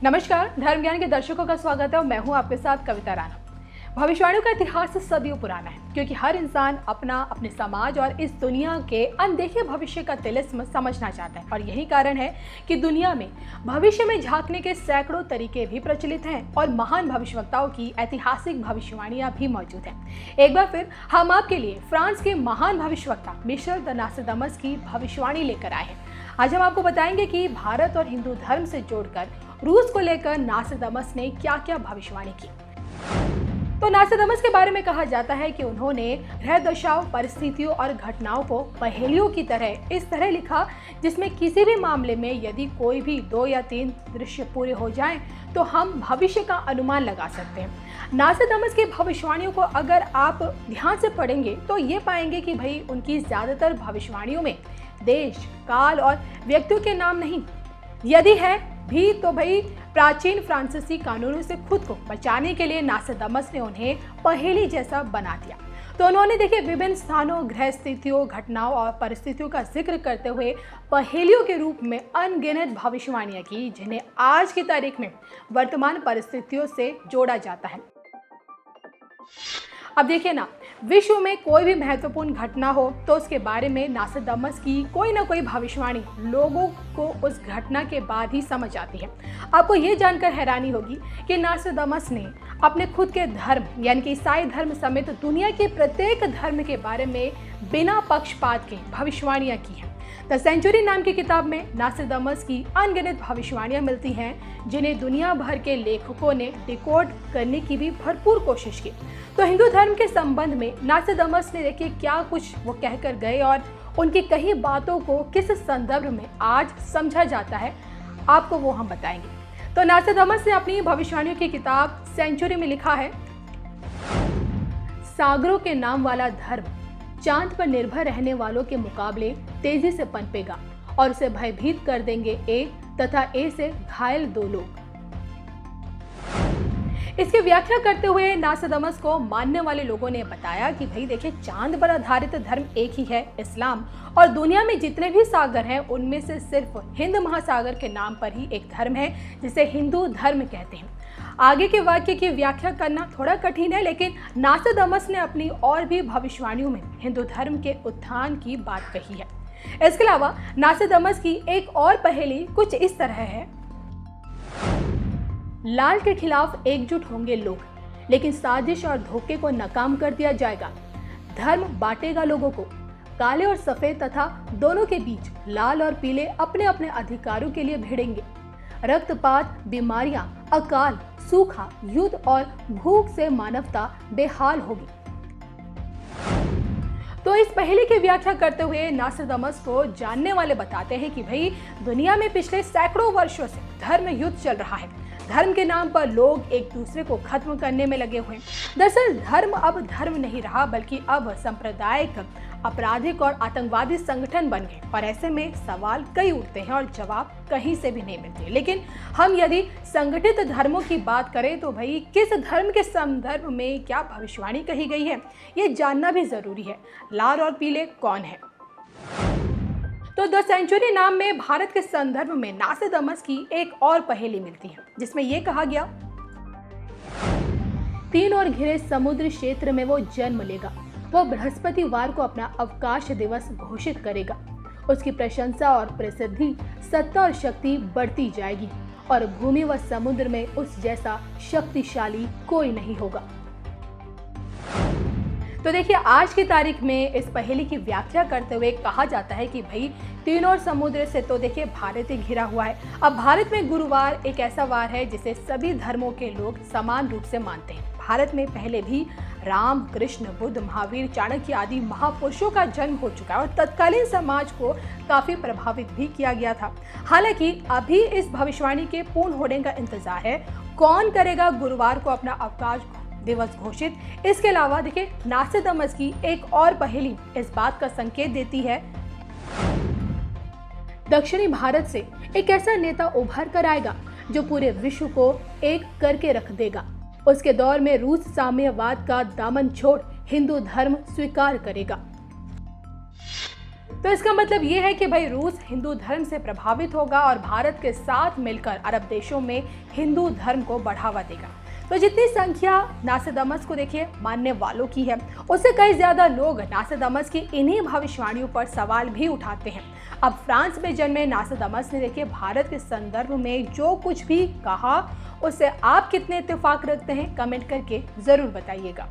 नमस्कार, धर्म ज्ञान के दर्शकों का स्वागत है और मैं हूं आपके साथ कविता राणा। भविष्यवाणियों का इतिहास सदियों पुराना है, क्योंकि हर इंसान अपने समाज और इस दुनिया के अनदेखे भविष्य का तिलिस्म समझना चाहता है। और यही कारण है कि दुनिया में भविष्य में झांकने के सैकड़ों तरीके भी प्रचलित हैं और महान भविष्यवक्ताओं की ऐतिहासिक भविष्यवाणियां भी मौजूद हैं। एक बार फिर हम आपके लिए फ्रांस के महान भविष्यवक्ता मिशेल द नास्ट्राडामस की भविष्यवाणी लेकर आए हैं। आज हम आपको बताएंगे कि भारत और हिंदू धर्म से जोड़कर रूस को लेकर नास्ट्राडामस ने क्या क्या भविष्यवाणी की। तो नास्ट्राडामस के बारे में कहा जाता है कि उन्होंने ग्रह दशाओं, परिस्थितियों और घटनाओं को पहेलियों की तरह इस तरह लिखा जिसमें किसी भी मामले में यदि कोई भी 2 या 3 दृश्य पूरे हो जाएं तो हम भविष्य का अनुमान लगा सकते हैं। नास्ट्राडामस की भविष्यवाणियों को अगर आप ध्यान से पढ़ेंगे तो ये पाएंगे कि भाई उनकी ज्यादातर भविष्यवाणियों में देश, काल और व्यक्तियों के नाम नहीं, यदि है भी तो भाई प्राचीन फ्रांसीसी कानूनों से खुद को बचाने के लिए नास्ट्राडामस ने उन्हें पहेली जैसा बना दिया। तो उन्होंने देखिए विभिन्न स्थानों, ग्रह स्थितियों, घटनाओं और परिस्थितियों का जिक्र करते हुए पहेलियों के रूप में अनगिनत भविष्यवाणियां की, जिन्हें आज की तारीख में वर्तमान परिस्थितियों से जोड़ा जाता है। अब देखिए ना, विश्व में कोई भी महत्वपूर्ण घटना हो तो उसके बारे में नास्ट्राडामस की कोई ना कोई भविष्यवाणी लोगों को उस घटना के बाद ही समझ आती है। आपको ये जानकर हैरानी होगी कि नास्ट्राडामस ने अपने खुद के धर्म यानी कि ईसाई धर्म समेत दुनिया के प्रत्येक धर्म के बारे में बिना पक्षपात के भविष्यवाणियां की हैं। द सेंचुरी नाम की किताब में नास्ट्राडामस की अनगिनत भविष्यवाणियां मिलती हैं, जिन्हें दुनिया भर के लेखकों ने डिकोड करने की भी भरपूर कोशिश की। तो हिंदू धर्म के संबंध में नास्ट्राडामस ने देखिए क्या कुछ वो कहकर गए और उनकी कही बातों को किस संदर्भ में आज समझा जाता है, आपको वो हम बताएंगे। तो नास्ट्राडामस ने अपनी भविष्यवाणियों की किताब सेंचुरी में लिखा है, सागरों के नाम वाला धर्म चांद पर निर्भर रहने वालों के मुकाबले तेजी से पनपेगा और उसे भयभीत कर देंगे ए तथा ए से घायल 2 लोग। इसकी व्याख्या करते हुए नास्ट्राडामस को मानने वाले लोगों ने बताया कि भाई देखिए, चांद पर आधारित धर्म एक ही है, इस्लाम, और दुनिया में जितने भी सागर हैं उनमें से सिर्फ हिंद महासागर के नाम पर ही एक धर्म है जिसे हिंदू धर्म कहते हैं। आगे के वाक्य की व्याख्या करना थोड़ा कठिन है, लेकिन नास्ट्राडामस ने अपनी और भी भविष्यवाणियों में हिंदू धर्म के उत्थान की बात कही है। इसके अलावा नास्ट्राडामस की एक और पहेली कुछ इस तरह है, लाल के खिलाफ एकजुट होंगे लोग, लेकिन साजिश और धोखे को नाकाम कर दिया जाएगा। धर्म बांटेगा लोगों को, काले और सफेद तथा दोनों के बीच लाल और पीले अपने अपने अधिकारों के लिए भिड़ेंगे। रक्तपात, बीमारियां, अकाल, सूखा, युद्ध और भूख से मानवता बेहाल होगी। तो इस पहेली की व्याख्या करते हुए नास्ट्राडामस को जानने वाले बताते हैं कि भाई दुनिया में पिछले सैकड़ों वर्षों से धर्म युद्ध चल रहा है। धर्म के नाम पर लोग एक दूसरे को खत्म करने में लगे हुए हैं। दरअसल धर्म अब धर्म नहीं रहा, बल्कि अब सांप्रदायिक, आपराधिक और आतंकवादी संगठन बन गए। और ऐसे में सवाल कई उठते हैं और जवाब कहीं से भी नहीं मिलते। लेकिन हम यदि संगठित धर्मों की बात करें तो भाई किस धर्म के संदर्भ में क्या भविष्यवाणी कही गई है, ये जानना भी जरूरी है। लाल और पीले कौन है? तो द सेंचुरी नाम में भारत के संदर्भ में नास्ट्राडामस की एक और पहेली मिलती है, जिसमें यह कहा गया, 3 ओर घिरे समुद्र क्षेत्र में वो जन्म लेगा। वो बृहस्पतिवार को अपना अवकाश दिवस घोषित करेगा। उसकी प्रशंसा और प्रसिद्धि, सत्ता और शक्ति बढ़ती जाएगी और भूमि व समुद्र में उस जैसा शक्तिशाली कोई नहीं होगा। तो देखिए, आज की तारीख में इस पहेली की व्याख्या करते हुए कहा जाता है कि भाई 3 ओर समुद्र से तो देखिए भारत ही घिरा हुआ है। अब भारत में गुरुवार एक ऐसा वार है जिसे सभी धर्मों के लोग समान रूप से मानते हैं। भारत में पहले भी राम, कृष्ण, बुद्ध, महावीर, चाणक्य आदि महापुरुषों का जन्म हो चुका है और तत्कालीन समाज को काफी प्रभावित भी किया गया था। हालांकि अभी इस भविष्यवाणी के पूर्ण होने का इंतजार है। कौन करेगा गुरुवार को अपना अवकाश दिवस घोषित? इसके अलावा देखिए, नास्ट्राडामस की एक और पहेली इस बात का संकेत देती है, दक्षिणी भारत से एक ऐसा नेता उभर कर आएगा जो पूरे विश्व को एक करके रख देगा। उसके दौर में रूस साम्यवाद का दामन छोड़ हिंदू धर्म स्वीकार करेगा। तो इसका मतलब ये है कि भाई रूस हिंदू धर्म से प्रभावित होगा और भारत के साथ मिलकर अरब देशों में हिंदू धर्म को बढ़ावा देगा। तो जितनी संख्या नास्तादमस को देखिए मानने वालों की है, उससे कई ज्यादा लोग नास्तादमस की इन्हीं भविष्यवाणियों पर सवाल भी उठाते हैं। अब फ्रांस में जन्मे नास्तादमस ने देखिए भारत के संदर्भ में जो कुछ भी कहा, उससे आप कितने इत्तेफाक रखते हैं, कमेंट करके जरूर बताइएगा।